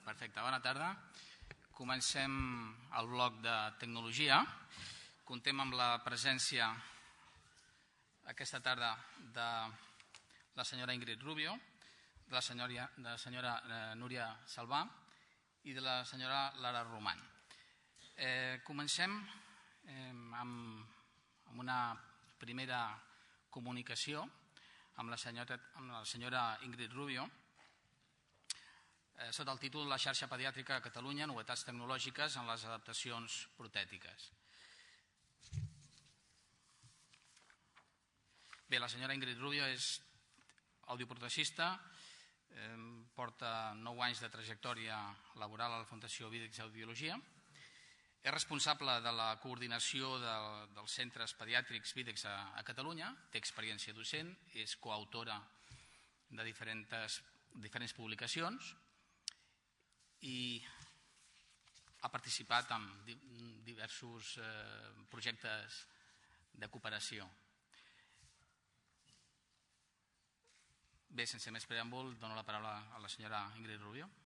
Perfecte, bona tarda. Comencem el bloc de tecnologia. Contem amb la presència aquesta tarda de la senyora Ingrid Rubio, de la senyora Núria Salvà i de la senyora Lara Roman. Comencem amb una primera comunicació amb la senyora Ingrid Rubio, sota el títol La xarxa pediàtrica a Catalunya, novetats tecnològiques en les adaptacions protètiques. Bé, la senyora Ingrid Rubio és audioprotecista, porta 9 anys de trajectòria laboral a la Fundació Videx Audiologia, és responsable de la coordinació dels centres pediàtrics Videx a Catalunya, té experiència docent, és coautora de diferents publicacions i ha participat en diversos projectes de cooperació. Bé, sense més preàmbul, dono la paraula a la senyora Ingrid Rubio.